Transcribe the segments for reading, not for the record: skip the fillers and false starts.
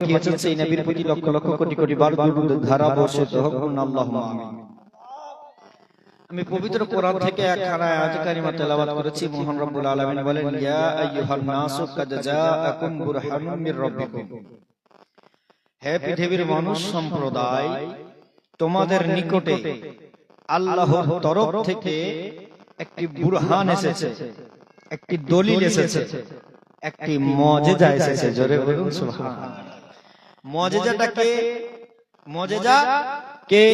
পাঠিয়েছেন সেই নবীর প্রতি লক্ষ লক্ষ কোটি কোটি বার দুরূদ ধারা বর্ষিত হোক, আল্লাহুম্মা আমিন। আমি পবিত্র কোরআন থেকে একখানা আয়াত কারিমা তেলাওয়াত করেছি। মহান রব্বুল আলামিন বলেন, ইয়া আইয়ুহান নাসু কাদ জাআকুম বুরহানুম মির রাব্বিকুম, হে পৃথিবীর মানুষ সম্প্রদায়, তোমাদের নিকটে আল্লাহর তরফ থেকে একটি বুরহান এসেছে, একটি দলিল এসেছে, একটি মুজিজা এসেছে। জোরে বলুন সুবহানাল্লাহ। মুজিজাটা কে? মুজিজা কে?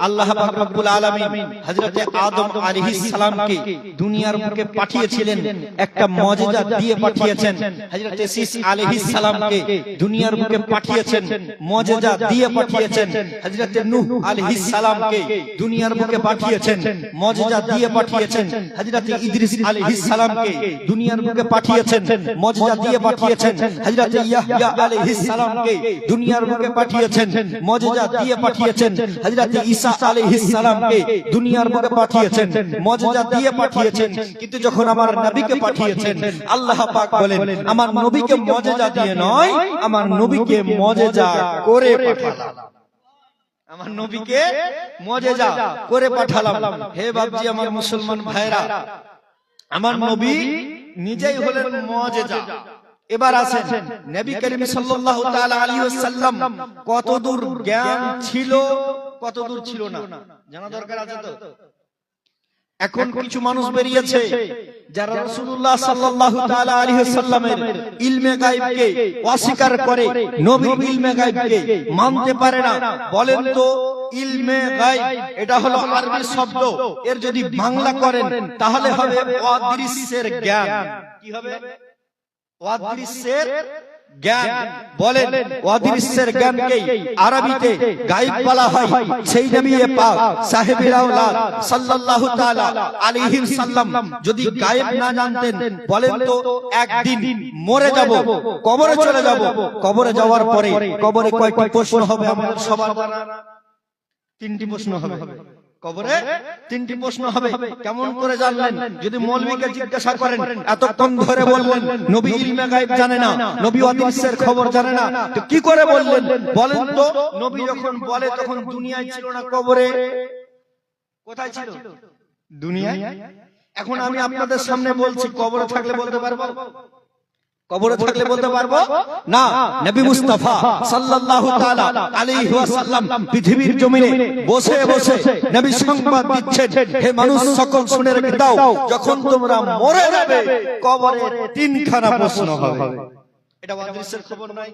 আল্লাহ পাক রব্বুল আলামিন হযরত আদম আলাইহিস সালামকে দুনিয়ার বুকে পাঠিয়েছিলেন, একটা মুজিজা দিয়ে পাঠিয়েছেন। হযরত শীস আলাইহিস সালামকে দুনিয়ার বুকে পাঠিয়েছেন, মুজিজা দিয়ে পাঠিয়েছেন। হযরত নূহ আলাইহিস সালামকে দুনিয়ার বুকে পাঠিয়েছেন, মুজিজা দিয়ে পাঠিয়েছেন। হযরত ইদ্রিস আলাইহিস সালামকে দুনিয়ার বুকে পাঠিয়েছেন, মুজিজা দিয়ে পাঠিয়েছেন। হযরত ইয়াহইয়া আলাইহিস সালামকে দুনিয়ার বুকে পাঠিয়েছেন, মুজিজা দিয়ে পাঠিয়েছেন। হযরত ঈসা আলাইহিস সালামকে দুনিয়ার বুকে পাঠিয়েছেন, মুজিজা দিয়ে পাঠিয়েছেন। কিন্তু যখন আমার নবীকে পাঠিয়েছেন, আল্লাহ পাক বলেন, আমার নবীকে মুজিজা দিয়ে নয়, আমার নবীকে মুজিজা করে পাঠালাম। আমার নবীকে মুজিজা করে পাঠালাম। হে বাপজি, আমার মুসলমান ভাইরা, আমার নবী নিজেই হলেন মুজিজা। এবার আসেন, নবী করিম সাল্লাল্লাহু তাআলা আলাইহি ওয়াসাল্লাম কতদূর জ্ঞান ছিল, কতদূর ছিল না জানা দরকার আছে তো। এখন কিছু মানুষ বেরিয়েছে যারা রাসূলুল্লাহ সাল্লাল্লাহু তাআলা আলাইহি ওয়াসাল্লামের ইলমে গায়বকে অস্বীকার করে, নবীর ইলমে গায়বকে মানতে পারে না। বলেন তো, ইলমে গায়ব এটা হলো আরবি শব্দ, এর যদি বাংলা করেন তাহলে হবে অদৃশ্যের জ্ঞান। কি হবে? অদৃশ্যের জ্ঞান। বলেন, অদৃশ্যের জ্ঞানকে আরবিতে গায়ব বলা হয়। সেই নবী পাক সাহেবে আওলাদ সাল্লাল্লাহু তাআলা আলাইহি সাল্লাম যদি গায়ব না জানতেন, বলেন তো একদিন মরে যাব, কবরে চলে যাব, কবরে যাওয়ার পরে কবরে কয়টি প্রশ্ন হবে আমাদের সবার জানা? তিনটি প্রশ্ন হবে। কবরে তিনটি প্রশ্ন হবে। কেমন করে জানলেন? যদি মৌলভীকে জিজ্ঞাসা করেন, এতক্ষণ ধরে বললেন নবী ইলমে গায়ব জানে না, নবী অদৃশ্যের খবর জানে না, তো কি করে বললেন? বলেন তো, নবী যখন বলে তখন দুনিয়ায় ছিল না, কবরে কোথায় ছিল? দুনিয়ায়। এখন আমি আপনাদের সামনে বলছি, কবরে থাকলে বলতে পারবো? কবরে থাকলে বলতে পারবো না। নবী মুস্তাফা সাল্লাল্লাহু তাআলা আলাইহি ওয়াসাল্লাম পৃথিবীর জমিনে বসে বসে নবী সংবাদ দিচ্ছেন, হে মানুষ সকল শুনে রেখে দাও, যখন তোমরা মরে যাবে কবরে তিনখানা প্রশ্ন হবে। এটা অদৃশ্যের খবর নয়?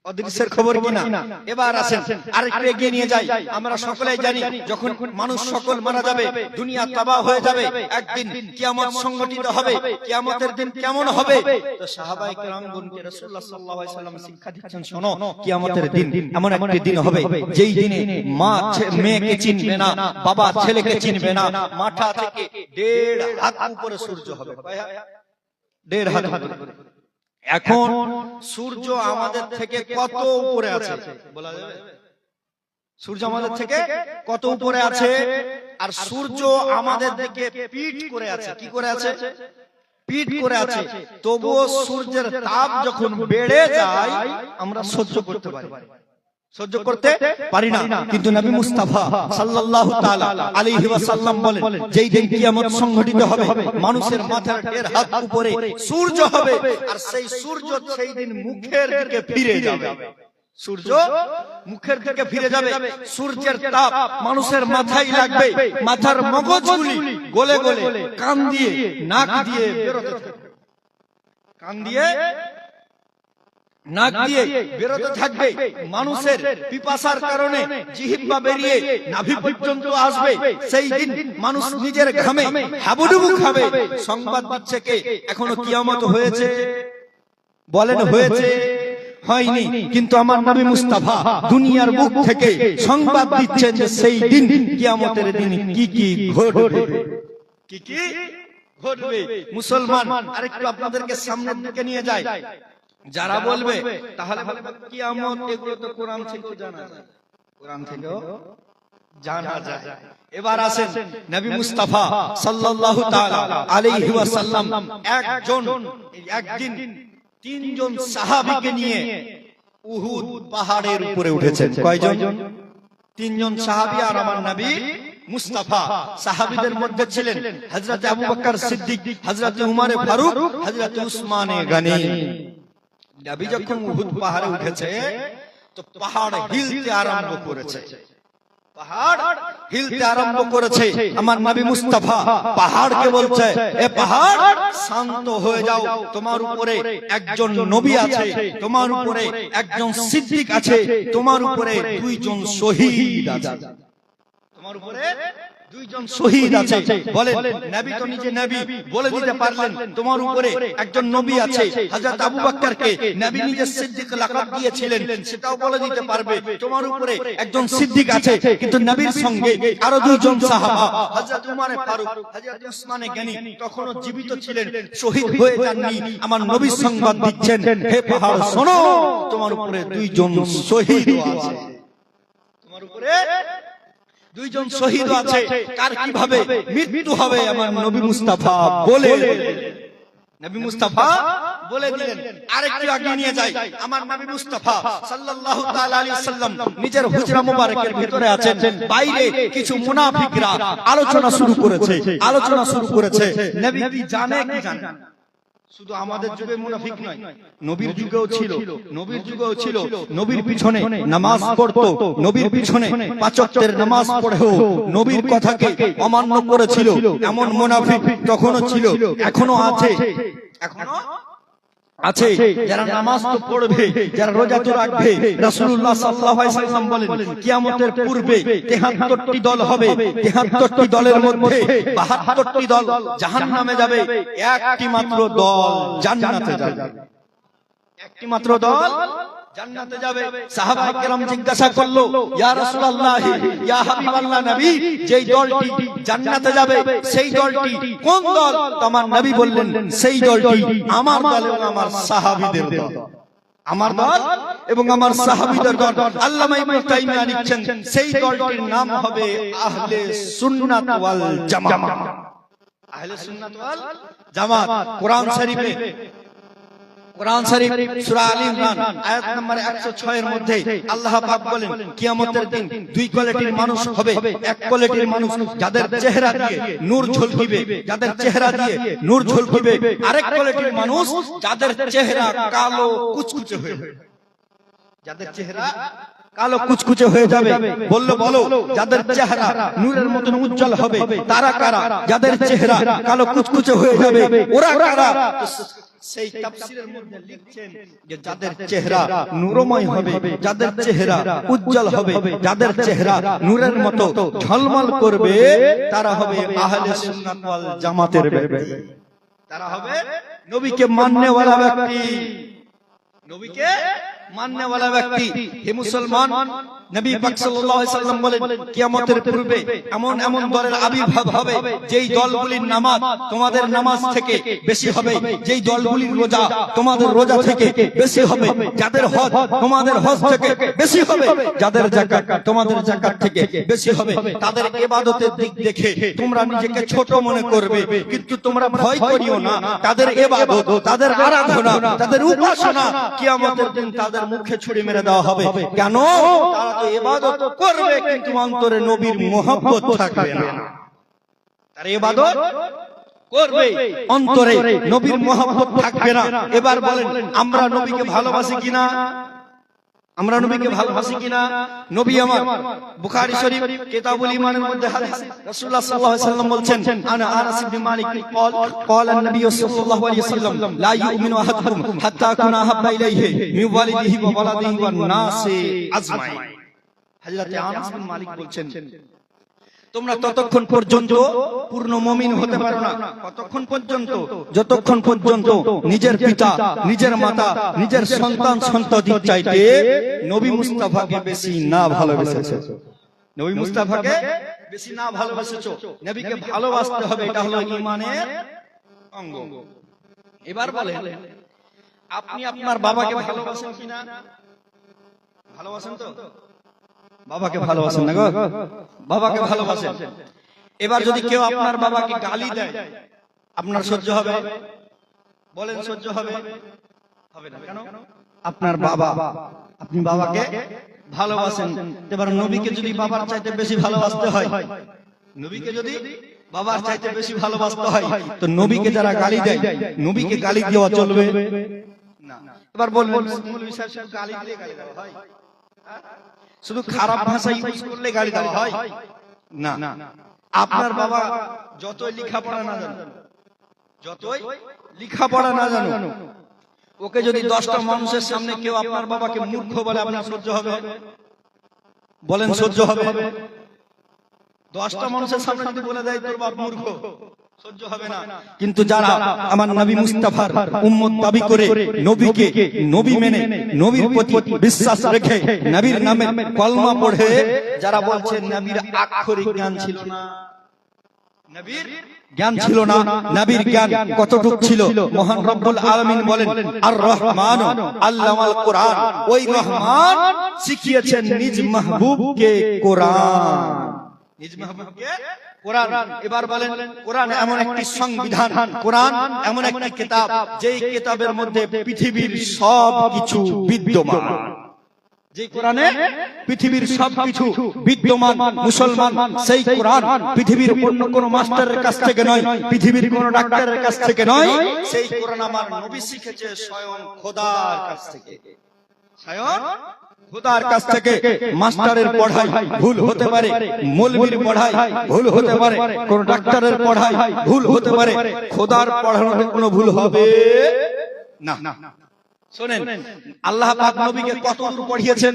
অদৃশ্যের খবর কি না? এবার আসেন আরেকটু এগিয়ে নিয়ে যাই। আমরা সকলেই জানি, যখন মানুষ সকল মারা যাবে, দুনিয়া তাবাহ হয়ে যাবে, একদিন কিয়ামত সংগঠিত হবে। কিয়ামতের দিন কেমন হবে? তো সাহাবায়ে কেরামগণকে রাসূলুল্লাহ সাল্লাল্লাহু আলাইহি ওয়াসাল্লাম শিক্ষা দিচ্ছেন, শোনো, কিয়ামতের দিন এমন একটি দিন হবে যেই দিনে মা মেয়েকে চিনবে না, বাবা ছেলেকে চিনবে না। মাথা থেকে 1.5 হাত উপরে সূর্য হবে। 1.5 হাত উপরে। এখন সূর্য আমাদের থেকে কত উপরে আছে বলা যাবে? সূর্য আমাদের থেকে কত উপরে আছে? আর সূর্য আমাদের দিকে পিঠ করে আছে। কি করে আছে? পিঠ করে আছে। তবুও সূর্যের তাপ যখন বেড়ে যায় আমরা সহ্য করতে পারি, সহ্য করতে পারি না। কিন্তু নবী মুস্তাফা সাল্লাল্লাহু তাআলা আলাইহি ওয়াসাল্লাম বলেন, যেই দিন কিয়ামত সংঘটিত হবে, মানুষের মাথার 1.5 হাত উপরে সূর্য হবে, আর সেই সূর্য সেই দিন মুখের দিকে ফিরে যাবে। সূর্য মুখের দিকে ফিরে যাবে। সূর্যের তাপ মানুষের মাথায় লাগবে, মাথার মগজগুলি গলে গলে কান দিয়ে নাক দিয়ে বেরোতে থাকবে, কান দিয়ে নাক দিয়ে বেরোতে থাকবে। মানুষের পিপাসার কারণে জিহ্বা বেরিয়ে নাভি পর্যন্ত আসবে। সেই দিন মানুষ নিজের ঘামে হাবুডুবু খাবে। সংবাদ দিচ্ছে কে? এখনো কিয়ামত হয়েছে? বলেন হয়েছে? হয়নি। কিন্তু আমার নবী মুস্তাফা দুনিয়ার বুক থেকে সংবাদ দিচ্ছেন যে সেই দিন, কিয়ামতের দিন কি কি ঘটবে, কি কি ঘটবে। মুসলমান, আরেকটু আপনাদেরকে সামনের দিকে নিয়ে যায়। যারা বলবে তাহলে কিয়ামত, এগুলো তো কোরআন থেকে জানা যায়, কোরআন থেকেও জানা যায়। এবার আসেন, নবী মুস্তাফা সাল্লাল্লাহু তাআলা আলাইহি ওয়াসাল্লাম একদিন 3 জন সাহাবীকে নিয়ে উহুদ পাহাড়ের উপরে উঠেছেন। কয়জন? তিনজন সাহাবী আর আমার নবী মুস্তাফা। সাহাবীদের মধ্যে ছিলেন হযরত আবু বকর সিদ্দিক, হযরত উমর ফারুক, হযরত উসমান গনি। নবী যখন উহুদ পাহাড়ে উঠেছে তো পাহাড় হিলতে আরম্ভ করেছে। পাহাড় হিলতে আরম্ভ করেছে। আমার নবী মুস্তাফা পাহাড়কে বলছে, এ পাহাড় শান্ত হয়ে যাও, তোমার উপরে একজন নবী আছে, তোমার উপরে একজন সিদ্দিক আছে, তোমার উপরে দুইজন শহীদ আছে, তোমার উপরে দুইজন শহীদ আছে। বলেন নবী তো নিজে নবী বলে দিতে পারলেন তোমার উপরে একজন নবী আছে। হযরত আবু বকরকে নবী নিজে সিদ্দিক লাকাব দিয়েছিলেন, সেটাও বলে দিতে পারবে তোমার উপরে একজন সিদ্দিক আছে। কিন্তু নবীর সঙ্গে আরো দুইজন সাহাবা হযরত উমর ফারুক, হযরত উসমান গনি তখনও জীবিত ছিলেন, শহীদ হয়ে যাননি। আমার নবী সংবাদ দিচ্ছেন, হে পাহাড় শোনো, তোমার উপরে দুইজন শহীদ আছে, তোমার উপরে দুইজন শহীদ আছে। কার কিভাবে মৃত্যু হবে আমার নবী মুস্তাফা বলে, নবী মুস্তাফা বলে দিলেন। আরেকটু আগে নিয়ে যাই, আমার নবী মুস্তাফা সাল্লাল্লাহু তাআলা আলাইহি ওয়াসাল্লাম নিজের হুজরা মুবারকের ভিতরে আছেন। বাইরে কিছু মুনাফিকরা আলোচনা শুরু করেছে। নবী কি জানে কি জানে? শুধু আমাদের যুগে মুনাফিক নয়, নবীর যুগেও ছিল। নবীর পিছনে নামাজ পড়তো, নবীর পিছনে পাঁচ ওয়াক্তের নামাজ পড়েও নবীর কথাকে অমান্য করেছিল এমন মুনাফিক তখনও ছিল, এখনো আছে। যারা নামাজ তো পড়বে, যারা রোজা তো রাখবে। রাসূলুল্লাহ সাল্লাল্লাহু আলাইহি ওয়াসাল্লাম বলেন, কিয়ামতের পূর্বে 73টি দল হবে, 73টি দলের মধ্যে 72টি দল জাহান্নামে যাবে, একটি মাত্র দল জান্নাতে যাবে, একটি মাত্র দল জান্নাতে যাবে। সাহাবায়ে কেরাম জিজ্ঞাসা করলো, ইয়া রাসূলুল্লাহ, ইয়া হাবিবাল্লাহ নবী, যেই দলটি জান্নাতে যাবে সেই দলটি কোন দল? আমার নবী বললেন, সেই দলটি আমার দল এবং আমার সাহাবীদের দল, আমার দল এবং আমার সাহাবীদের দল। আল্লামা ইবনে তাইমিয়া লিখছেন, সেই দলটির নাম হবে আহলে সুন্নাত ওয়াল জামাত। আহলে সুন্নাত ওয়াল জামাত। কোরআন শরীফ সূরা আলে ইমরান আয়াত নম্বর 106 এর মধ্যে আল্লাহ পাক বলেন, কিয়ামতের দিন দুই কোয়ালিটির মানুষ হবে। এক কোয়ালিটির মানুষ যাদের চেহারা দিয়ে নূর ঝলকিবে, আরেক কোয়ালিটির মানুষ যাদের চেহারা কালো কুচকুচে হয়ে যাবে। বলো যাদের চেহারা নূরের মতন উজ্জ্বল হবে তারা কারা? যাদের চেহারা কালো কুচকুচে হয়ে যাবে ওরা কারা? সেই তাফসীরের মধ্যে লিখছেন যে যাদের চেহারা নূরময় হবে, যাদের চেহারা উজ্জ্বল হবে, যাদের চেহারা নূরের মতো ঝলমল করবে, তারা হবে আহলে সুন্নাত ওয়াল জামাতের ব্যক্তি, তারা হবে নবীকে মাননেওয়ালা ব্যক্তি, নবীকে মাননেওয়ালা ব্যক্তি। হে মুসলমান, নবী পাক সাল্লাল্লাহু আলাইহি ওয়াসাল্লাম বলেন, কিয়ামতের পূর্বে এমন এমন দলের আবির্ভাব হবে যেই দলগুলির নামাজ তোমাদের নামাজ থেকে বেশি হবে, যেই দলগুলির রোজা তোমাদের রোজা থেকে বেশি হবে, যাদের হজ তোমাদের হজ থেকে বেশি হবে, যাদের যাকাত তোমাদের যাকাত থেকে বেশি হবে। তাদের ইবাদতের দিক দেখে তোমরা নিজেকে ছোট মনে করবে, কিন্তু তোমরা ভয় করিও না। তাদের ইবাদত, তাদের আরাধনা, তাদের উপাসনা কিয়ামতের দিন তাদের মুখে ছুরি মেরে দেওয়া হবে। কেন? তারা ইবাদত করবে কিন্তু অন্তরে নবীর মোহাব্বত থাকবে না। তার ইবাদত করবে, অন্তরে নবীর মোহাব্বত থাকবে না। এবার বলেন, আমরা নবীকে ভালোবাসি কিনা? আমরা নবীকে ভালোবাসি কিনা? নবী আমার বুখারী শরীফ কিতাবুল ঈমানের মধ্যে হাদিস রাসূলুল্লাহ সাল্লাল্লাহু আলাইহি ওয়াসাল্লাম বলছেন, আনা আনাস ইবনে মালিক قال النبي সাল্লাল্লাহু আলাইহি ওয়াসাল্লাম লা ইউমিনু আহাদুকুম হাত্তা আকুনা আহাব্বা ইলাইহি মিন ওয়ালিদিহি ওয়া ওয়ালাদিহি ওয়ান নাসি আজমাইন। হযরত আনাস বিন মালিক বলছেন, তোমরা ততক্ষণ পর্যন্ত পূর্ণ মুমিন হতে পারো না। কতক্ষণ পর্যন্ত? যতক্ষণ পর্যন্ত নিজের পিতা, নিজের মাতা, নিজের সন্তান সন্ততির চাইতে নবী মুস্তাফাকে বেশি না ভালোবেসেছো, নবী মুস্তাফাকে বেশি না ভালোবেসেছো। নবীকে ভালোবাসতে হবে, এটা হলো ঈমানের অঙ্গ। এবার বলেন, আপনি আপনার বাবাকে ভালোবাসেন কিনা? ভালোবাসেন তো? বাবাকে ভালোবাসেন না গো? বাবাকে ভালোবাসেন। এবার যদি কেউ আপনার বাবাকে গালি দেয়, আপনার সহ্য হবে? বলেন সহ্য হবে? হবে না। কেন? আপনার বাবা, আপনি বাবাকে ভালোবাসেন, এবার নবীকে যদি বাবার চাইতে বেশি ভালোবাসতে হয়, নবীকে যদি বাবার চাইতে বেশি ভালোবাসতে হয়, তো নবীকে যারা গালি দেয়, নবীকে গালি দেওয়া চলবে না। এবার বলবেন মৌলভী সাহেব শুধু গালি দিয়ে গালি দেওয়া হয়, শুধু খারাপ ভাষা ইউজ করলে গালি দেওয়া হয় না। আপনার বাবা যতই লেখাপড়া না জানো, যতই লেখাপড়া না জানো, ওকে যদি 10টা মানুষের সামনে কেউ আপনার বাবাকে মূর্খ বলে, আপনার সহ্য হবে? বলেন সহ্য হবে? 10টা মানুষের সামনে যদি বলে দেয় তোর বাপ মূর্খ, সহ্য হবে না। কিন্তু যারা আমার নবী মুস্তাফার উম্মত দাবি করে, নবীকে নবী মেনে, নবীর প্রতি বিশ্বাস রেখে, নবীর নামে কলমা পড়ে, যারা বলছে নবীর আক্ষরিক জ্ঞান ছিল না, নবীর জ্ঞান ছিল না, নবীর জ্ঞান কতটুকু ছিল? মহান রব্বুল আলামিন বলেন, আর রহমান আল্লামাল কোরআন, ওই রহমান শিখিয়েছেন নিজ মাহবুবকে কোরআন, নিজ মাহবুবকে কোরআন। এবার বলেন, কোরআন এমন একটি সংবিধান, কোরআন এমন একটি কিতাব, যেই কিতাবের মধ্যে পৃথিবীর সবকিছু বিদ্যমান, যে কোরআনে পৃথিবীর সবকিছু বিদ্যমান। মুসলমান সেই কোরআন পৃথিবীর অন্য কোন মাস্টারের কাছ থেকে নয়, পৃথিবীর কোন ডাক্তারের কাছ থেকে নয়, সেই কোরআন আমার নবী শিখেছে স্বয়ং খোদার কাছ থেকে, স্বয়ং খোদার কাছ থেকে। মাস্টারের পড়াই ভুল হতে পারে, মৌলবীর পড়াই ভুল হতে পারে, কোন ডাক্তারের পড়াই ভুল হতে পারে, খোদার পড়ানোর কোনো ভুল হবে না। শোনেন, আল্লাহ পাক নবীকে কত দূর পড়িয়েছেন।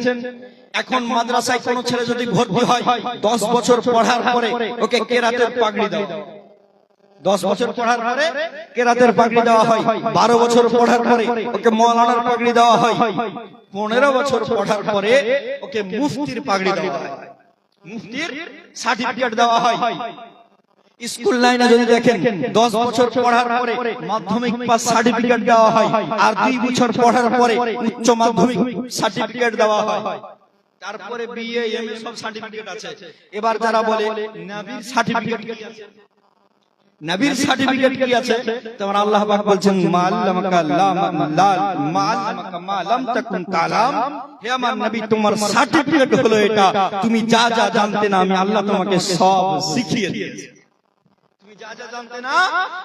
এখন মাদ্রাসায় কোন ছেলে যদি ভর্তি হয়, 10 বছর পড়ার পরে ওকে কেরাতের পাগড়ি দাও, 10 বছর পড়ার পরে কেরাতের পাগড়ি দেওয়া হয়, 12 বছর পড়ার পরে ওকে মৌলানার পাগড়ি দেওয়া হয়, 15 বছর পড়ার পরে ওকে মুফতির পাগড়ি দেওয়া হয়, মুফতির সার্টিফিকেট দেওয়া হয়। স্কুল লাইনে যদি দেখেন, 10 বছর পড়ার পরে মাধ্যমিক পাস সার্টিফিকেট দেওয়া হয়, আর 2 বছর পড়ার পরে উচ্চ মাধ্যমিক সার্টিফিকেট দেওয়া হয়, তারপরে বিএ এমএ সব সার্টিফিকেট আছে। এবার যারা বলে নবীর সার্টিফিকেট কি আছে, নবীর সার্টিফিকেট কি আছে, তোমার আল্লাহ পাক বলছেন, মাআল্লামাকা মা লাম তাকুন তাআলাম, হে আমার নবী তোমার সার্টিফিকেট হলো এটা, তুমি যা যা জানতে না আমি আল্লাহ তোমাকে সব শিখিয়ে দিয়েছি, তুমি যা যা জানতে না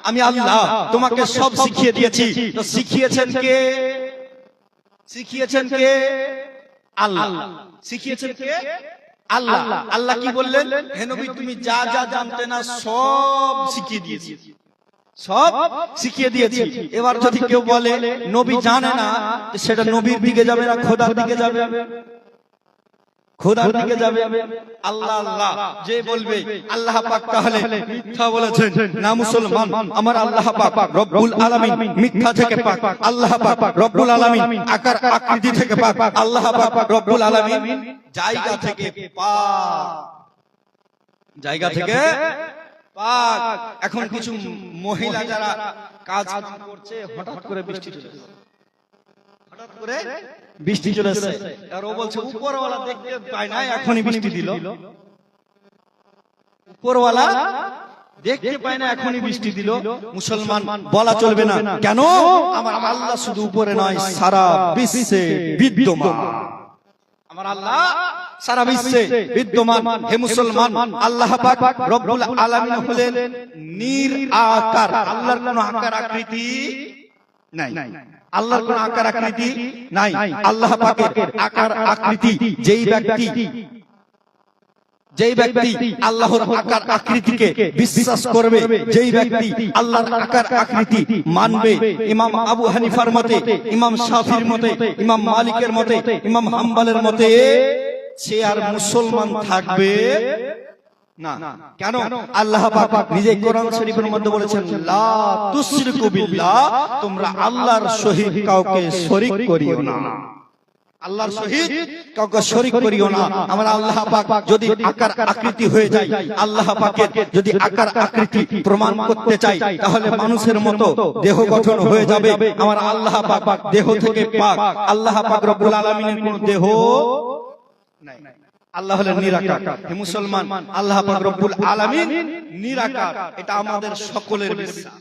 আমি আল্লাহ তোমাকে সব শিখিয়ে দিয়েছি। তো শিখিয়েছেন কে? শিখিয়েছেন কে? আল্লাহ। শিখিয়েছেন কে? আল্লাহ। আল্লাহ কি বললেন? হে নবী তুমি যা যা জানতে না সব শিখিয়ে দিয়েছি, সব শিখিয়ে দিয়েছি। এবার যদি কেউ বলে নবী জানে না, সেটা নবীর দিকে যাবে না খোদার দিকে যাবে? খোদার দিকে যাবে। আল্লাহ আল্লাহ যে বলবে আল্লাহ পাক তাহলে মিথ্যা বলেছেন না মুসলমান। আমার আল্লাহ পাক রব্বুল আলামিন মিথ্যা থেকে পাক, আল্লাহ পাক রব্বুল আলামিন আকার আকৃতি থেকে পাক, আল্লাহ পাক রব্বুল আলামিন জায়গা থেকে পাক, জায়গা থেকে পাক। এখন কিছু মহিলা যারা কাজ করছে, হঠাৎ করে বৃষ্টি চলে আসে, হঠাৎ করে বৃষ্টি চলে আসে, আর ও বলছে উপরওয়ালা দেখতে পায় না এখনই বৃষ্টি দিল, উপরওয়ালা দেখতে পায় না এখনই বৃষ্টি দিল। মুসলমান বলা চলবে না, কেন? আমার আল্লাহ শুধু উপরে নয় সারা বিশ্বে বিদ্যমান, আমার আল্লাহ সারা বিশ্বে বিদ্যমান। হে মুসলমান, আল্লাহ পাক রব্বুল আলামিন হলেন নিরাকার, আল্লাহর কোনো আকার আকৃতি নাই, আল্লাহর কোন আকার আকৃতি নাই। আল্লাহ পাকের আকার আকৃতি যেই ব্যক্তি আল্লাহর আকার আকৃতিকে বিশ্বাস করবে, যেই ব্যক্তি আল্লাহর আকার আকৃতি মানবে, ইমাম আবু হানিফার মতে, ইমাম শাফির মতে, ইমাম মালিকের মতে, ইমাম হাম্বলের মতে, সে আর মুসলমান থাকবে না। কেন? আল্লাহ পাক নিজে কোরআন শরীফের মধ্যে বলেছেন, লা তুশরিকু বিল্লাহ, তোমরা আল্লাহর সহিত কাউকে শরীক করিও না, আল্লাহর সহিত কাউকে শরীক করিও না। আমার আল্লাহ পাক যদি আকার আকৃতি হয়ে যায়, আল্লাহ পাকের যদি আকার আকৃতি প্রমাণ করতে চাই, তাহলে মানুষের মতো দেহ গঠন হয়ে যাবে। আমার আল্লাহ পাক দেহ থেকে পাক, আল্লাহ পাক রব্বুল আলামিনের কোনো দেহ নাই, আল্লাহ হলেন নিরাকার। হে মুসলমান, আল্লাহ পাক রব্বুল আলামিন নিরাকার, এটা আমাদের সকলের বিশ্বাস,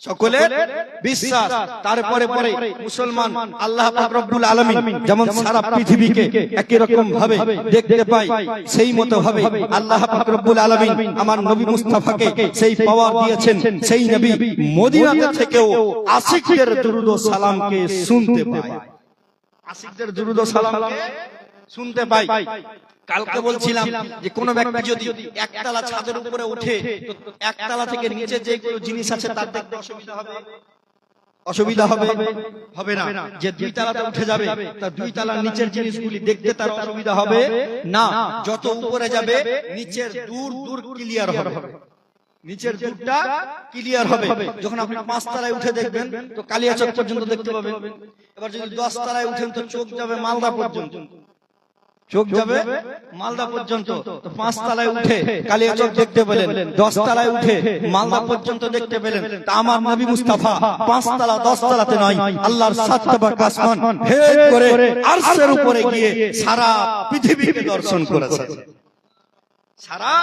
সকলের বিশ্বাস। তারপরে পরে মুসলমান আল্লাহ পাক রব্বুল আলামিন যেমন সারা পৃথিবীকে একই রকম ভাবে দেখতে পায়, সেই মতো ভাবে আল্লাহ পাক রব্বুল আলামিন আমার নবী মুস্তাফাকে সেই পাওয়ার দিয়েছেন। সেই নবী মদিনা থেকেও আশিকদের দুরূদ ও সালামকে শুনতে পায়, আশিকদের দুরূদ ও সালামকে শুনতে পায়। কালকে বলছিলাম যে কোন ব্যক্তি যদি একতলা ছাদের উপরে ওঠে, তো একতলা থেকে নিচে যে কোনো জিনিস আছে তার দেখতে অসুবিধা হবে? অসুবিধা হবে? হবে না। যে দুই তলাতে উঠে যাবে তার দুই তলার নিচের জিনিসগুলি দেখতে তার অসুবিধা হবে না। যত উপরে যাবে নিচের দূর দূর ক্লিয়ার হবে, নিচের দূরটা ক্লিয়ার হবে। যখন আপনি 5 তলায় উঠে দেখবেন তো কালিয়াচক পর্যন্ত দেখতে পাবেন। এবার যদি 10 তলায় উঠেন তো চোখ যাবে মালদা পর্যন্ত, চোখ যাবে মালদা পর্যন্ত। তো 5 তলায় উঠে কালিয়াচক দেখতে পেলেন, 10 তলায় উঠে মালদা পর্যন্ত দেখতে পেলেন। তা আমার নবী মুস্তাফা 5 তলা 10 তলাতে নয়, আল্লাহর 7 তলা আসমান ভেদ করে আরশের উপরে গিয়ে সারা পৃথিবীকে দর্শন করেছেন, সারা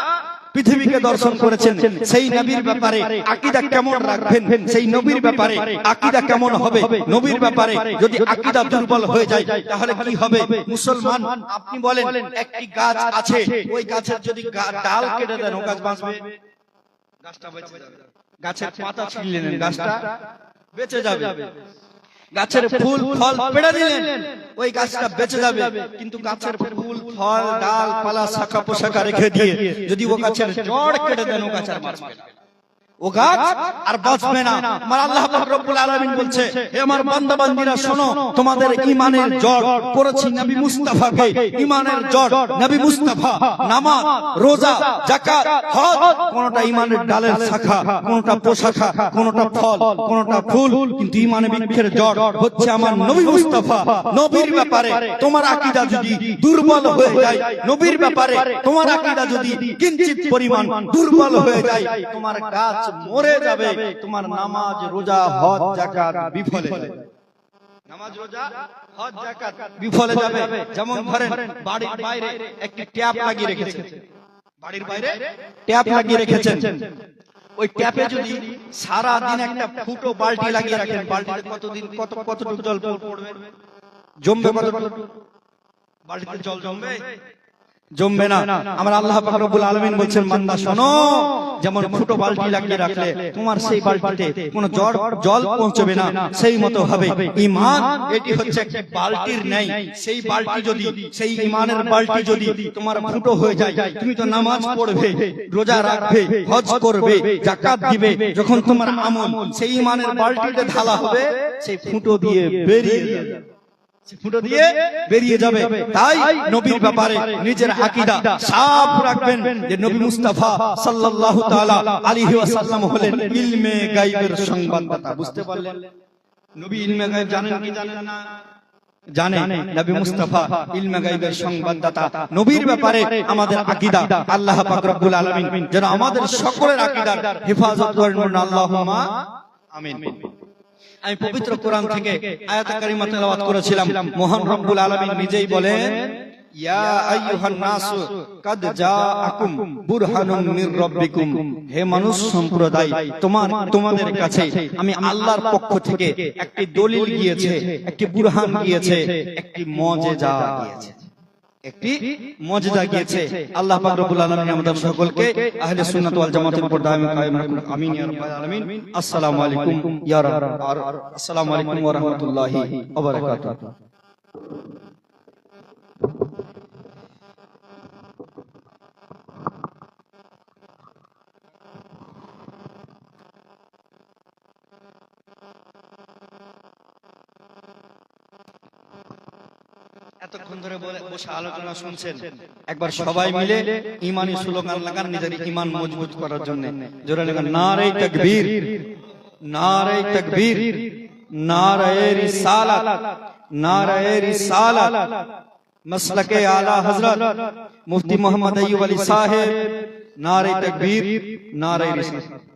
পৃথিবীকে দর্শন করেছেন। সেই নবীর ব্যাপারে আকীদা কেমন রাখবেন, সেই নবীর ব্যাপারে আকীদা কেমন হবে, নবীর ব্যাপারে যদি আকীদা দুর্বল হয়ে যায় তাহলে কি হবে? মুসলমান আপনি বলেন একটি গাছ আছে, ওই গাছের যদি ডাল কেটে দেন ও গাছ বাঁচবে? গাছটা বেঁচে যাবে। গাছের পাতা ছিঁড়ে নেন, গাছটা বেঁচে যাবে। গাছের ফুল ফল পেড়ে দিলেন, ওই গাছটা বেঁচে যাবে। কিন্তু গাছের ফুল ফল ডাল পালা শাখা পোশাকা রেখে দিয়ে যদি ও গাছের জড় কেটে দেন ও গাছ আর বাঁচবে না, ও গাছ আর বাঁচবে না। আমার আল্লাহ পাক রব্বুল আলামিন বলছে, হে আমার বান্দা বান্দীরা শোনো, তোমাদের ঈমানের জড় করেছি নবী মুস্তাফাকে। ঈমানের জড় নবী মুস্তাফা। নামাজ, রোজা, যাকাত, হজ কোনটা ঈমানের ডালের শাখা, কোনটা পোশাখা, কোনটা ফল, কোনটা ফুল, কিন্তু ঈমানে বৃক্ষের জড় হচ্ছে আমার নবী মুস্তাফা। নবীর ব্যাপারে তোমার আকীদা যদি দুর্বল হয়ে যায়, নবীর ব্যাপারে তোমার আকীদা যদি কিঞ্চিত পরিমাণ দুর্বল হয়ে যায়, তোমার গাছ মরে যাবে, তোমার নামাজ রোজা হজ যাকাত বিফলে যাবে। নামাজ রোজা হজ যাকাত বিফলে যাবে। যেমন ধরেন বাড়ির বাইরে একটি ট্যাপ লাগিয়ে রেখেছেন, বাড়ির বাইরে ট্যাপ লাগিয়ে রেখেছেন, ওই ট্যাপে যদি সারা দিন একটা ফুটো বালতি লাগিয়ে রাখেন, বালতিতে কতদিন কতটুকু জল পড়বে? জমবে কতটুকু? বালতিতে জল জমবে? জমবে না। আমার আল্লাহ পাক রব্বুল আলামিন বলছেন, বান্দা শোনো, যেমন ফুটো বালতি লাগিয়ে রাখলে তোমার সেই বালতিতে কোনো জল পৌঁছবে না, সেই মতো হবে ঈমান এটি হচ্ছে একটি বালতির ন্যায়। সেই বালতি যদি, সেই ঈমানের বালতি যদি তোমার ফুটো হয়ে যায়, তুমি তো নামাজ পড়বে, রোজা রাখবে, হজ করবে, যাকাত দিবে, যখন তোমার আমল সেই ঈমানের বালতিতে ঢালা হবে, সেই ফুটো দিয়ে বেরিয়ে যাবে, ফুটো দিয়ে বেরিয়ে যাবে। তাই নবীর ব্যাপারে নিজের আকীদা সাফ রাখবেন যে নবী মুস্তাফা সাল্লাল্লাহু তাআলা আলাইহি ওয়াসাল্লাম হলেন ইলমে গায়বের সংবাদদাতা। বুঝতে পারলেন? নবী ইলমে গায়ব জানেন কি জানেন না? জানেন। নবী মুস্তাফা ইলমে গায়বের সংবাদদাতা। নবীর ব্যাপারে আমাদের আকীদা আল্লাহ পাক রব্বুল আলামিন যেন আমাদের সকলের আকীদার হেফাজত করেন, আল্লাহুম্মা আমিন। আমি পবিত্র কোরআন থেকে আয়াত কারিমা তেলাওয়াত করেছিলাম। মহান রব্বুল আলামিন নিজেই বলেন, ইয়া আইয়ুহান নাসু কাদ জাআকুম বুরহানুম মির রাব্বিকুম, হে মানুষ সম্প্রদায়, তোমাদের কাছে আমি আল্লাহর পক্ষ থেকে একটি দলিল গিয়েছে, একটি বুরহান গিয়েছে, একটি মুজিজা গিয়েছে, একটি মুজিজা গিয়েছে। আল্লাহ পাক রব্বুল আলামিন আমাদের সকলকে আহলে সুন্নাত ওয়াল জামাতের উপর দায়েম কায়েম রাখুন, আমিন ইয়া রাব্বাল আলামিন। আসসালামু আলাইকুম ইয়া আসসালামু আলাইকুম ওয়া রাহমাতুল্লাহি ওয়া বারাকাতুহু। এতক্ষণ ধরে বসে আলোচনা শুনছেন, একবার সবাই মিলে ঈমানি স্লোগান লাগান নিজের ঈমান মজবুত করার জন্য। জোরে লাগান, নারে তাকবীর, নারে তাকবীর, নারে রিসালাত, নারে রিসালাত। মাসলাকে আলা হযরত মুফতি মোহাম্মদ আইয়ুব আলী সাহেব, নারে তাকবীর, নারে রিসালাত।